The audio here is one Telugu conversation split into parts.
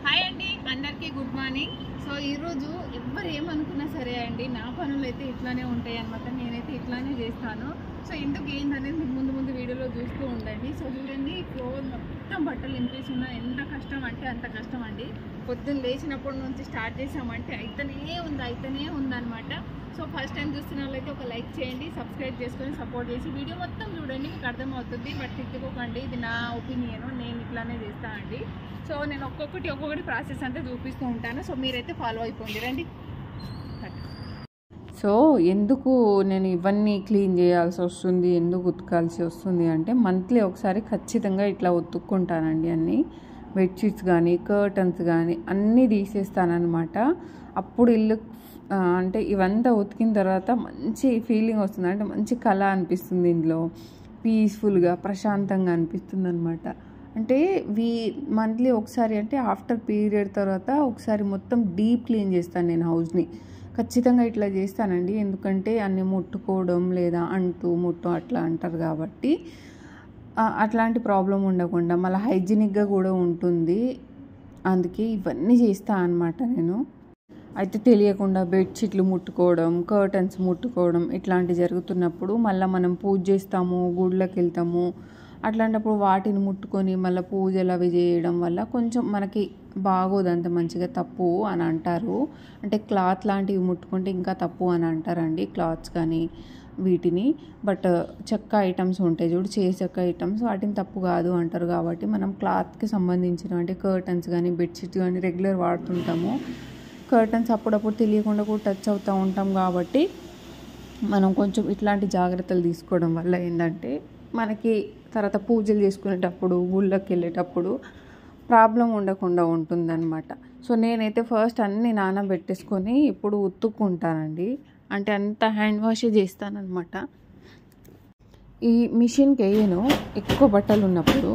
హాయ్ అండి, అందరికీ గుడ్ మార్నింగ్. సో ఈరోజు ఎవరు ఏమనుకున్నా సరే అండి, నా పనులు అయితే ఇట్లానే ఉంటాయి అన్నమాట. నేనైతే ఇట్లానే చేస్తాను. సో ఎందుకు ఏంటనేది మీకు ముందు వీడియోలో చూస్తూ ఉండండి. సో చూడండి, ఫ్లోర్ మొత్తం బట్టలు ఇంప్రెస్ ఉన్నా ఎంత కష్టం అంటే అంత కష్టం అండి. పొద్దున్న లేచినప్పటి నుంచి స్టార్ట్ చేసామంటే అయితేనే ఉందన్నమాట. సో ఫస్ట్ టైం చూస్తున్న వాళ్ళైతే ఒక లైక్ చేయండి, సబ్స్క్రైబ్ చేసుకొని సపోర్ట్ చేసి వీడియో మొత్తం చూడండి, మీకు అర్థమవుతుంది. బట్ తిట్టుకోకండి, ఇది నా ఒపీనియన్, నేను ఇట్లానే చేస్తానండి. సో నేను ఒక్కొక్కటి ప్రాసెస్ అంతా చూపిస్తూ ఉంటాను. సో మీరైతే ఫాలో అయిపోండి రండి. సో ఎందుకు నేను ఇవన్నీ క్లీన్ చేయాల్సి వస్తుంది, ఎందుకు ఉతకాల్సి వస్తుంది అంటే మంత్లీ ఒకసారి ఖచ్చితంగా ఇట్లా ఉతుక్కుంటానండి. అన్నీ బెడ్షీట్స్ కానీ కర్టన్స్ కానీ అన్నీ తీసేస్తానన్నమాట. అప్పుడు ఇల్లు అంటే ఇవంతా ఉతికిన తర్వాత మంచి ఫీలింగ్ వస్తుంది, అంటే మంచి కళ అనిపిస్తుంది, ఇంట్లో పీస్ఫుల్గా ప్రశాంతంగా అనిపిస్తుంది అనమాట. అంటే మంత్లీ ఒకసారి, అంటే ఆఫ్టర్ పీరియడ్ తర్వాత ఒకసారి మొత్తం డీప్ క్లీన్ చేస్తాను నేను హౌస్ని. ఖచ్చితంగా ఇట్లా చేస్తానండి, ఎందుకంటే అన్నీ ముట్టుకోవడం లేదా ముట్టు అట్లా అంటారు కాబట్టి అట్లాంటి ప్రాబ్లం ఉండకుండా మళ్ళీ హైజీనిక్గా కూడా ఉంటుంది. అందుకే ఇవన్నీ చేస్తాను అన్నమాట నేను. అయితే తెలియకుండా బెడ్షీట్లు ముట్టుకోవడం, కర్టన్స్ ముట్టుకోవడం ఇట్లాంటివి జరుగుతున్నప్పుడు మళ్ళీ మనం పూజ చేస్తాము, గుళ్ళకి వెళ్తాము, అట్లాంటప్పుడు వాటిని ముట్టుకొని మళ్ళీ పూజలు అవి చేయడం వల్ల కొంచెం మనకి బాగోదు, అంత మంచిగా తప్పు అని అంటారు. అంటే క్లాత్ లాంటివి ముట్టుకుంటే ఇంకా తప్పు అని అంటారండి, క్లాత్స్ కానీ వీటిని. బట్ చెక్క ఐటమ్స్ ఉంటాయి చూడు, చెక్క ఐటమ్స్, వాటిని తప్పు కాదు అంటారు. కాబట్టి మనం క్లాత్కి సంబంధించిన అంటే కర్టన్స్ కానీ బెడ్షీట్స్ కానీ రెగ్యులర్ వాడుతుంటాము. కర్టన్స్ అప్పుడప్పుడు తెలియకుండా కూడా టచ్ అవుతూ ఉంటాం కాబట్టి మనం కొంచెం ఇట్లాంటి జాగ్రత్తలు తీసుకోవడం వల్ల ఏంటంటే మనకి తర్వాత పూజలు చేసుకునేటప్పుడు గుళ్ళకి వెళ్ళేటప్పుడు ప్రాబ్లం ఉండకుండా ఉంటుందన్నమాట. సో నేనైతే ఫస్ట్ అన్నీ నానబెట్టేసుకొని ఇప్పుడు ఉతుక్కుంటానండి, అంటే అంత హ్యాండ్ వాష్ చేస్తానన్నమాట. ఈ మిషన్కి వేయను ఎక్కువ బట్టలు ఉన్నప్పుడు.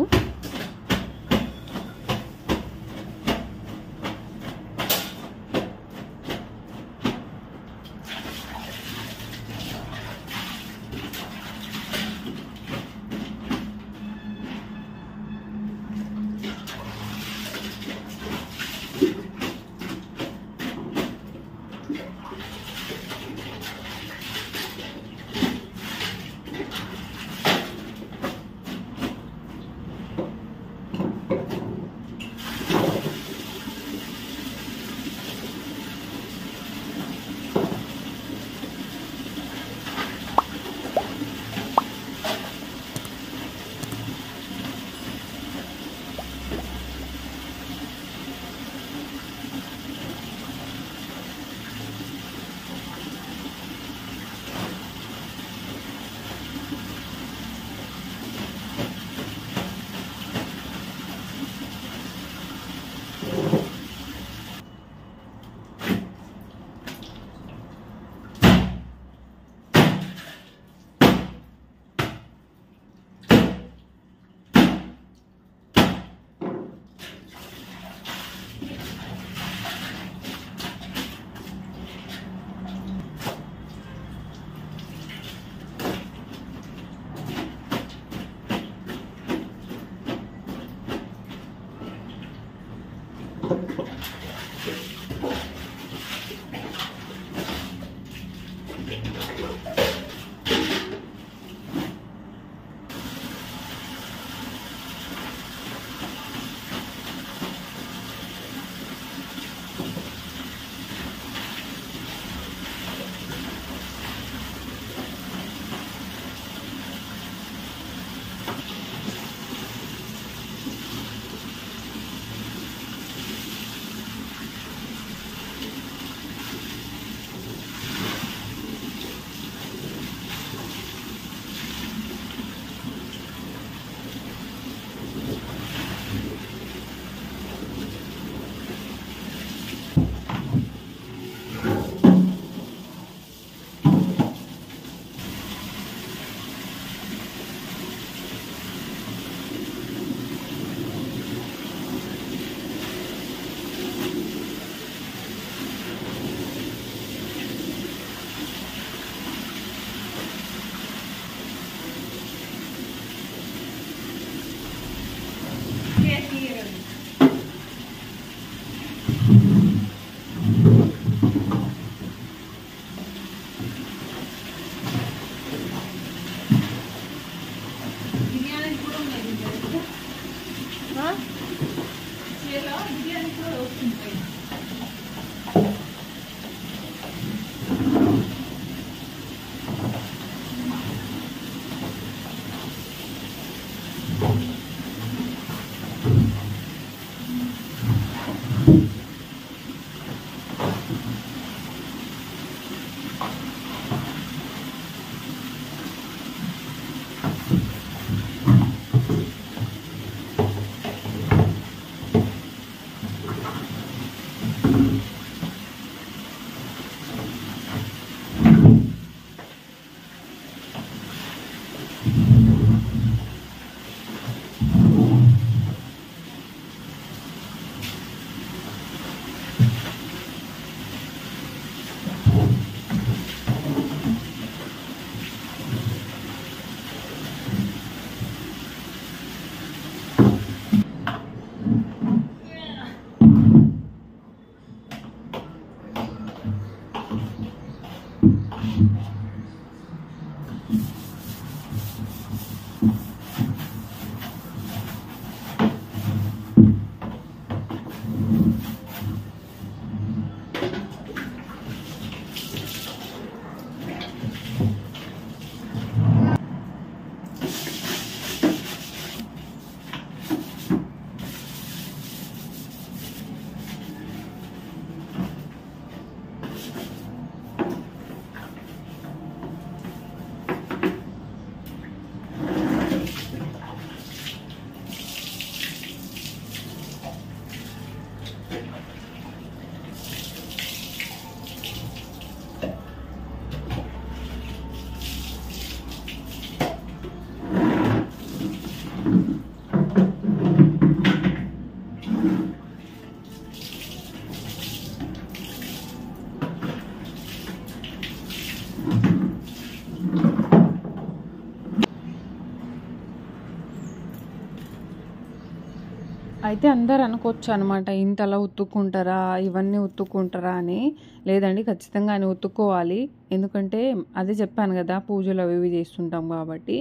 అయితే అందరు అనుకోవచ్చు అనమాట, ఇంతలా ఉతుక్కుంటారా, ఇవన్నీ ఉతుక్కుంటారా అని. లేదండి, ఖచ్చితంగా అని ఉతుక్కోవాలి. ఎందుకంటే అదే చెప్పాను కదా, పూజలు అవి ఇవి చేస్తుంటాం కాబట్టి.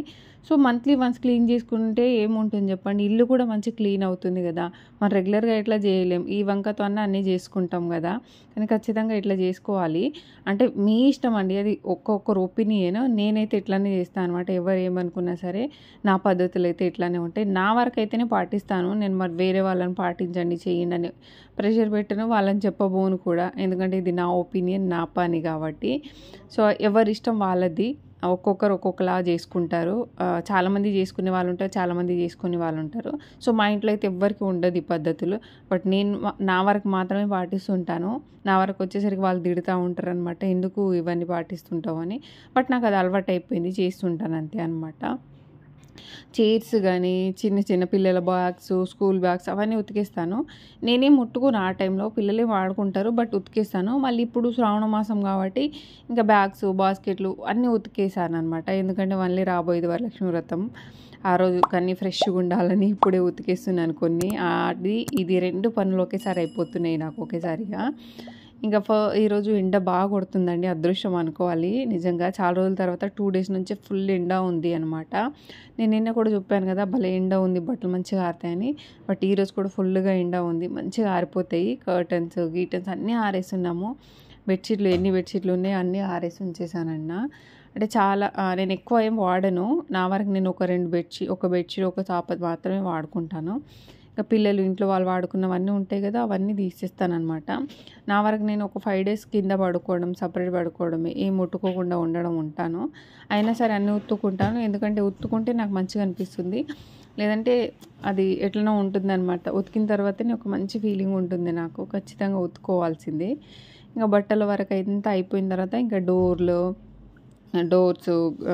సో మంత్లీ వన్స్ క్లీన్ చేసుకుంటే ఏముంటుంది చెప్పండి, ఇల్లు కూడా మంచి క్లీన్ అవుతుంది కదా. మనం రెగ్యులర్గా ఇట్లా చేయలేం, ఈ వంకతో అన్నీ చేసుకుంటాం కదా. కానీ ఖచ్చితంగా ఇట్లా చేసుకోవాలి. అంటే మీ ఇష్టం అండి, అది ఒక్కొక్కరు ఒపీనియన్. నేనైతే ఇట్లానే చేస్తాను అనమాట. ఎవరు ఏమనుకున్నా సరే నా పద్ధతులు అయితే ఇట్లానే ఉంటాయి. నా వరకు అయితేనే పాటిస్తాను నేను. మరి వేరే వాళ్ళని పాటించండి, చేయండి అని ప్రెషర్ పెట్టను, వాళ్ళని చెప్పబోను కూడా. ఎందుకంటే ఇది నా ఒపీనియన్, నా పని కాబట్టి. సో ఎవరి ఇష్టం వాళ్ళది. ఒక్కొక్కరు ఒక్కొక్కలా చేసుకుంటారు. చాలామంది చేసుకునే వాళ్ళు ఉంటారు, చాలామంది చేసుకునే వాళ్ళు ఉంటారు. సో మా ఇంట్లో అయితే ఎవ్వరికి ఉండదు ఈ పద్ధతులు. బట్ నేను నా వరకు మాత్రమే పాటిస్తుంటాను. నా వరకు వచ్చేసరికి వాళ్ళు తిడుతూ ఉంటారు అనమాట, ఎందుకు ఇవన్నీ పాటిస్తుంటావు అని. బట్ నాకు అది అలవాటు అయిపోయింది, చేస్తుంటాను అంతే అనమాట. చైర్స్ కానీ, చిన్న చిన్న పిల్లల బ్యాగ్స్, స్కూల్ బ్యాగ్స్ అవన్నీ ఉతికేస్తాను. నేనేం ముట్టుకోను ఆ టైంలో, పిల్లలే వాడుకుంటారు. బట్ ఉతికేస్తాను. మళ్ళీ ఇప్పుడు శ్రావణ మాసం కాబట్టి ఇంకా బ్యాగ్స్, బాస్కెట్లు అన్నీ ఉతికేసాను అనమాట. ఎందుకంటే మళ్ళీ రాబోయేది వరలక్ష్మి వ్రతం, ఆ రోజు కన్నీ ఫ్రెష్గా ఉండాలని ఇప్పుడే ఉతికేస్తున్నాను కొన్ని. అది ఇది 2 పనులు ఒకేసారి అయిపోతున్నాయి నాకు ఒకేసారిగా. ఇంకా ఈరోజు ఎండ బాగా కొడుతుందండి, అదృష్టం అనుకోవాలి నిజంగా. చాలా రోజుల తర్వాత 2 డేస్ నుంచి ఫుల్ ఎండ ఉంది అనమాట. నేను నిన్న కూడా చెప్పాను కదా, భలే ఎండ ఉంది, బట్టలు మంచిగా ఆరుతాయని. బట్ ఈరోజు కూడా ఫుల్గా ఎండ ఉంది, మంచిగా ఆరిపోతాయి. కర్టన్స్ గీటన్స్ అన్నీ ఆరేస్తున్నాము. బెడ్షీట్లు ఎన్ని బెడ్షీట్లు ఉన్నాయి అన్నీ ఆరేసి ఉంచేసానన్న. అంటే చాలా నేను ఎక్కువ ఏం వాడను. నా వరకు నేను ఒక బెడ్షీట్ ఒక చాప మాత్రమే వాడుకుంటాను. ఇంకా పిల్లలు ఇంట్లో వాళ్ళు వాడుకున్నవన్నీ ఉంటాయి కదా, అవన్నీ తీసేస్తానమాట. నా వరకు నేను ఒక 5 డేస్ కింద పడుకోవడం, సపరేట్ పడుకోవడమే, ఏం ముట్టుకోకుండా ఉండడం ఉంటాను. అయినా సరే అన్నీ ఉత్తుకుంటాను, ఎందుకంటే ఉత్తుకుంటే నాకు మంచిగా అనిపిస్తుంది. లేదంటే అది ఎట్లనో ఉంటుందన్నమాట. ఉతికిన తర్వాతనే ఒక మంచి ఫీలింగ్ ఉంటుంది నాకు. ఖచ్చితంగా ఉతుక్కోవాల్సిందే. ఇంకా బట్టల వరకు అంతా అయిపోయిన తర్వాత ఇంకా డోర్స్,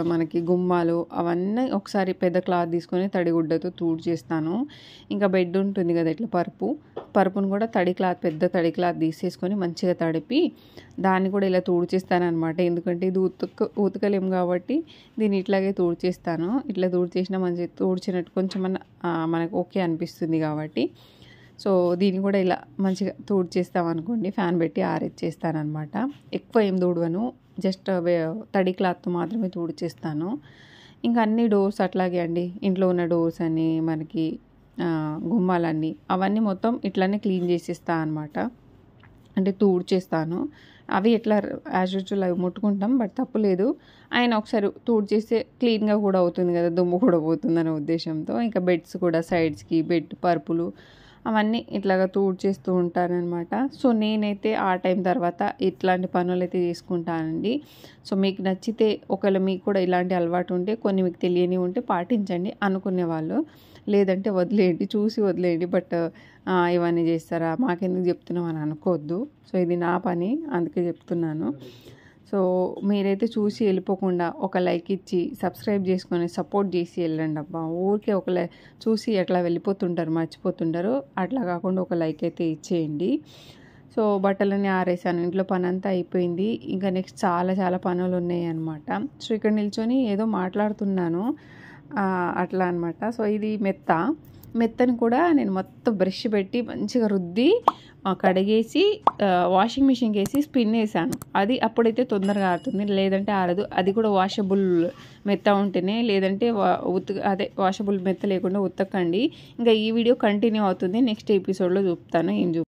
మనకి గుమ్మాలు అవన్నీ ఒకసారి పెద్ద క్లాత్ తీసుకొని తడిగుడ్డతో తుడిచేస్తాను. ఇంకా బెడ్ ఉంటుంది కదా ఇట్లా పరుపును కూడా పెద్ద తడి క్లాత్ తీసేసుకొని మంచిగా తడిపి దాన్ని కూడా ఇలా తుడిచేస్తానమాట. ఎందుకంటే ఇది ఉతకలేము కాబట్టి దీన్ని ఇట్లాగే తుడిచేస్తాను. ఇట్లా తుడిచేసినా మంచిగా తుడిచినట్టు కొంచెం మనకు ఓకే అనిపిస్తుంది కాబట్టి. సో దీన్ని కూడా ఇలా మంచిగా తుడిచేస్తామనుకోండి, ఫ్యాన్ పెట్టి ఆరేచ్చేస్తానమాట. ఎక్కువ ఏం తుడవను, జస్ట్ తడి క్లాత్తో మాత్రమే తుడిచేస్తాను. ఇంకా అన్ని డోర్స్ అట్లాగే అండి, ఇంట్లో ఉన్న డోర్స్ అని మనకి గుమ్మాలన్నీ అవన్నీ మొత్తం ఇట్లానే క్లీన్ చేసేస్తాను అనమాట. అంటే తుడిచేస్తాను. అవి ఎట్లా యాజ్ యూజువల్ అవి ముట్టుకుంటాం, బట్ తప్పులేదు. ఆయన ఒకసారి తుడిచేస్తే క్లీన్గా కూడా అవుతుంది కదా, దుమ్ము కూడా పోతుందనే ఉద్దేశంతో. ఇంకా బెడ్స్ కూడా సైడ్స్కి పరుపులు అవన్నీ ఇట్లాగా తుడిచేస్తూ ఉంటానన్నమాట. సో నేనైతే ఆ టైం తర్వాత ఇట్లాంటి పనులు అయితే చేసుకుంటానండి. సో మీకు నచ్చితే, ఒకవేళ మీకు కూడా ఇలాంటి అలవాటు ఉంటే, కొన్ని మీకు తెలియని ఉంటే పాటించండి అనుకునే వాళ్ళు. లేదంటే వదిలేయండి, చూసి వదిలేయండి. బట్ ఇవన్నీ చేస్తారా, మాకెందుకు చెప్తున్నాం అని అనుకోవద్దు. సో ఇది నా పని, అందుకే చెప్తున్నాను. సో మీరైతే చూసి వెళ్ళిపోకుండా ఒక లైక్ ఇచ్చి సబ్స్క్రైబ్ చేసుకొని సపోర్ట్ చేసి వెళ్ళండి అబ్బా. ఊరికే చూసి అట్లా వెళ్ళిపోతుంటారు, మర్చిపోతుంటారు. అట్లా కాకుండా ఒక లైక్ అయితే ఇచ్చేయండి. సో బట్టలన్నీ ఆరేసాను, ఇంట్లో పని అంతా అయిపోయింది. ఇంకా నెక్స్ట్ చాలా చాలా పనులు ఉన్నాయి అనమాట. సో ఇక్కడ నిల్చొని ఏదో మాట్లాడుతున్నాను అట్లా అనమాట. సో ఇది మెత్తని కూడా నేను మొత్తం బ్రష్ పెట్టి మంచిగా రుద్ది కడిగేసి వాషింగ్ మిషన్కి వేసి స్పిన్ వేసాను. అది అప్పుడైతే తొందరగా ఆరుతుంది, లేదంటే ఆరదు. అది కూడా వాషబుల్ మెత్త ఉంటేనే, లేదంటే వాషబుల్ మెత్త లేకుండా ఉతకండి. ఇంకా ఈ వీడియో కంటిన్యూ అవుతుంది, నెక్స్ట్ ఎపిసోడ్లో చూపుతాను ఏం